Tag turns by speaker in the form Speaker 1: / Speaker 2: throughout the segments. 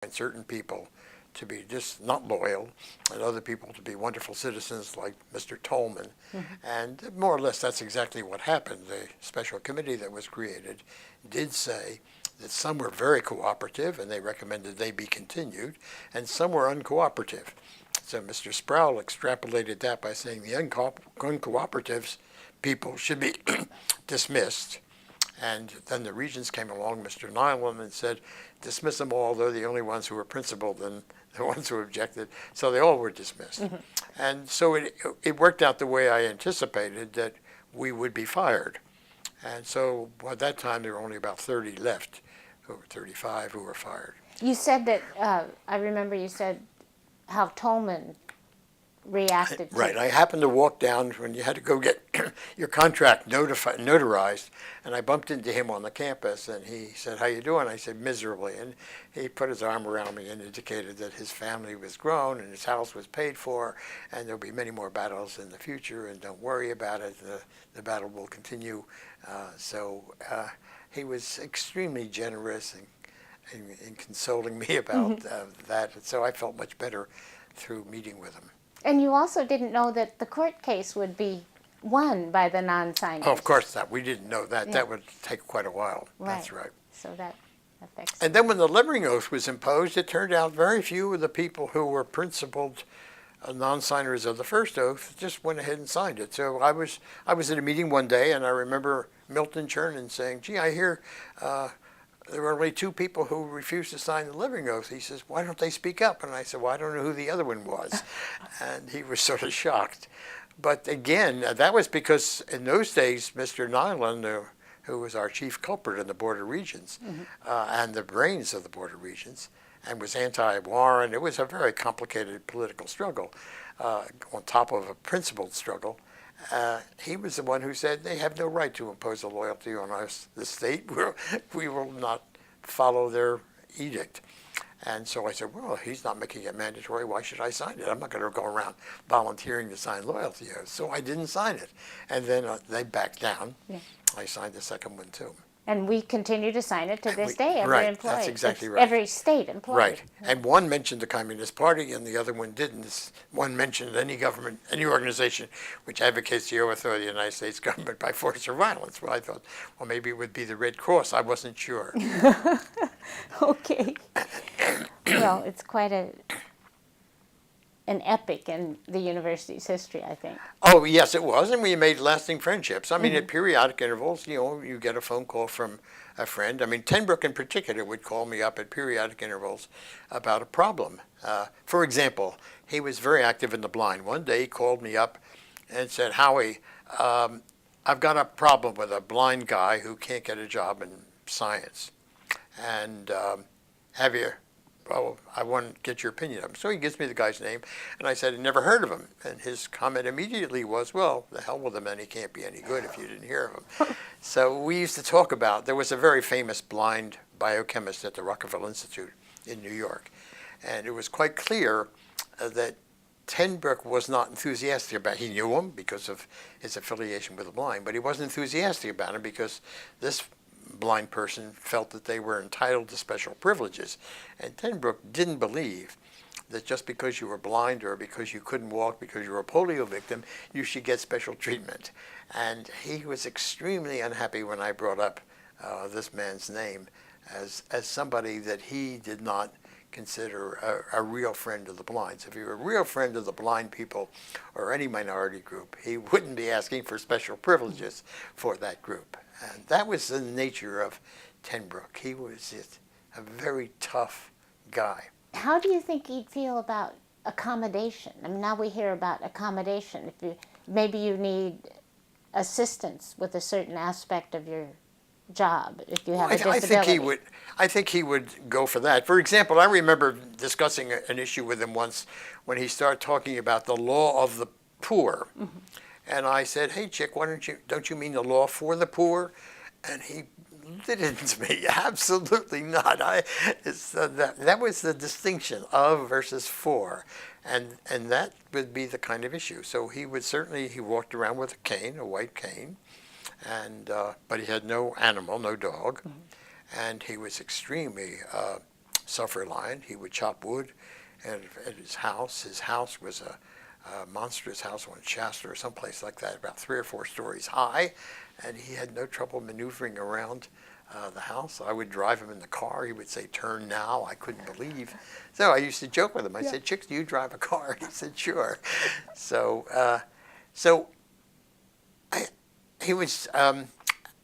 Speaker 1: certain people to be just not loyal and other people to be wonderful citizens like Mr. Tolman. And more or less that's exactly what happened. The special committee that was created did say that some were very cooperative and they recommended they be continued, and some were uncooperative. So Mr. Sproul extrapolated that by saying the uncooperatives people should be dismissed. And then the regents came along, Mr. Nyland, and said, dismiss them all. They're the only ones who were principled and the ones who objected. So they all were dismissed. And so it worked out the way I anticipated, that we would be fired. And so by that time, there were only about 30 left, who were 35 who were fired.
Speaker 2: You said that, I remember you said how Tolman reacted to
Speaker 1: Right. I happened to walk down when you had to go get your contract notarized, and I bumped into him on the campus, and he said, how you doing? I said, miserably. And he put his arm around me and indicated that his family was grown and his house was paid for, and there'll be many more battles in the future, and don't worry about it. The battle will continue. He was extremely generous in consoling me about that. So I felt much better through meeting with him.
Speaker 2: And you also didn't know that the court case would be won by the non-signers.
Speaker 1: Oh, of course not. We didn't know that. Yeah. That would take quite a while.
Speaker 2: Right.
Speaker 1: That's right.
Speaker 2: So that affects.
Speaker 1: And then when the living oath was imposed, it turned out very few of the people who were principled non-signers of the first oath just went ahead and signed it. So I was at a meeting one day, and I remember Milton Chernin saying, gee, I hear there were only 2 people who refused to sign the living oath. He says, why don't they speak up? And I said, well, I don't know who the other one was. And he was sort of shocked. But again, that was because in those days, Mr. Nyland, who was our chief culprit in the Board of Regents, and the brains of the Board of Regents, and was anti-war, and it was a very complicated political struggle on top of a principled struggle. He was the one who said they have no right to impose a loyalty on us, the state. We will not follow their edict. And so I said, well, he's not making it mandatory. Why should I sign it? I'm not going to go around volunteering to sign loyalty oaths. So I didn't sign it. And then they backed down. Yeah. I signed the second one too.
Speaker 2: And we continue to sign it to this day, every
Speaker 1: right,
Speaker 2: employee.
Speaker 1: That's exactly right.
Speaker 2: Every state employee.
Speaker 1: Right. And one mentioned the Communist Party and the other one didn't. One mentioned any government, any organization which advocates the overthrow of the United States government by force or violence. Well, I thought, well, maybe it would be the Red Cross. I wasn't sure.
Speaker 2: Okay. Well, it's quite an epic in the university's history, I think.
Speaker 1: Oh, yes, it was, and we made lasting friendships. I mean, at periodic intervals, you get a phone call from a friend. I mean, Tenbrook in particular would call me up at periodic intervals about a problem. For example, he was very active in the blind. One day he called me up and said, Howie, I've got a problem with a blind guy who can't get a job in science. And well, I want to get your opinion of him. So he gives me the guy's name, and I said, I never heard of him. And his comment immediately was, well, the hell with him, and he can't be any good if you didn't hear of him. So we used to talk about, there was a very famous blind biochemist at the Rockefeller Institute in New York, and it was quite clear that Tenbrook was not enthusiastic about, he knew him because of his affiliation with the blind, but he wasn't enthusiastic about him because this blind person felt that they were entitled to special privileges. And Tenbrook didn't believe that just because you were blind or because you couldn't walk, because you were a polio victim, you should get special treatment. And he was extremely unhappy when I brought up this man's name as somebody that he did not consider a real friend of the blind. So if you're a real friend of the blind people or any minority group, he wouldn't be asking for special privileges for that group. And that was the nature of Tenbrook. He was a very tough guy.
Speaker 2: How do you think he'd feel about accommodation? I mean, now we hear about accommodation. Maybe you need assistance with a certain aspect of your job if you have a disability.
Speaker 1: I think he would go for that. For example, I remember discussing an issue with him once when he started talking about the law of the poor. And I said, hey, Chick, don't you mean the law for the poor? And he lit into me, absolutely not. That was the distinction, of versus for. And that would be the kind of issue. So he walked around with a cane, a white cane, but he had no animal, no dog. And he was extremely self-reliant. He would chop wood, and at his house was a monstrous house on Shasta or someplace like that, about 3 or 4 stories high, and he had no trouble maneuvering around the house. I would drive him in the car. He would say, "Turn now." I couldn't believe. So I used to joke with him. I said, "Chicks, do you drive a car?" And he said, "Sure." So, so he was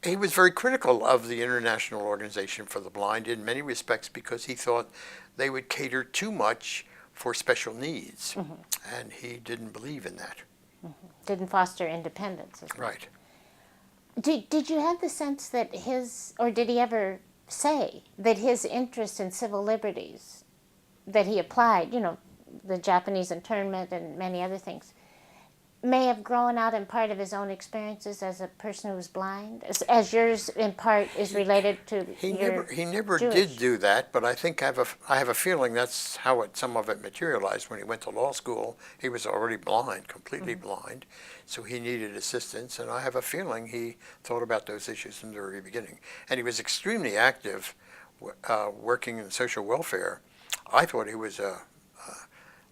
Speaker 1: very critical of the International Organization for the Blind in many respects because he thought they would cater too much for special needs, and he didn't believe in that.
Speaker 2: Didn't foster independence.
Speaker 1: Right.
Speaker 2: Did you have the sense that or did he ever say that his interest in civil liberties that he applied, the Japanese internment and many other things, may have grown out in part of his own experiences as a person who was blind, as yours in part is related to
Speaker 1: He never did do that, but I think I have a feeling that's how some of it materialized. When he went to law school, he was already blind, completely blind, so he needed assistance, and I have a feeling he thought about those issues from the very beginning. And he was extremely active working in social welfare. I thought he was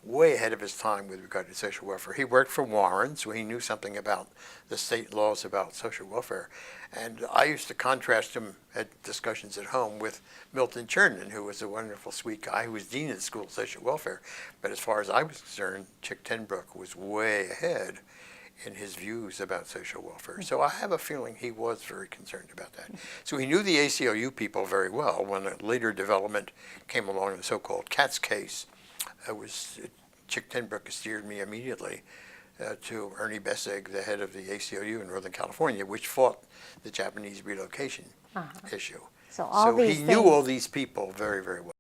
Speaker 1: way ahead of his time with regard to social welfare. He worked for Warren, so he knew something about the state laws about social welfare. And I used to contrast him at discussions at home with Milton Chernin, who was a wonderful, sweet guy who was dean of the School of Social Welfare. But as far as I was concerned, Chick Tenbrook was way ahead in his views about social welfare. So I have a feeling he was very concerned about that. So he knew the ACLU people very well. When a later development came along, the so-called Katz case, Chick Tenbrook steered me immediately to Ernie Bessig, the head of the ACLU in Northern California, which fought the Japanese relocation issue.
Speaker 2: So
Speaker 1: he knew all these people very, very well.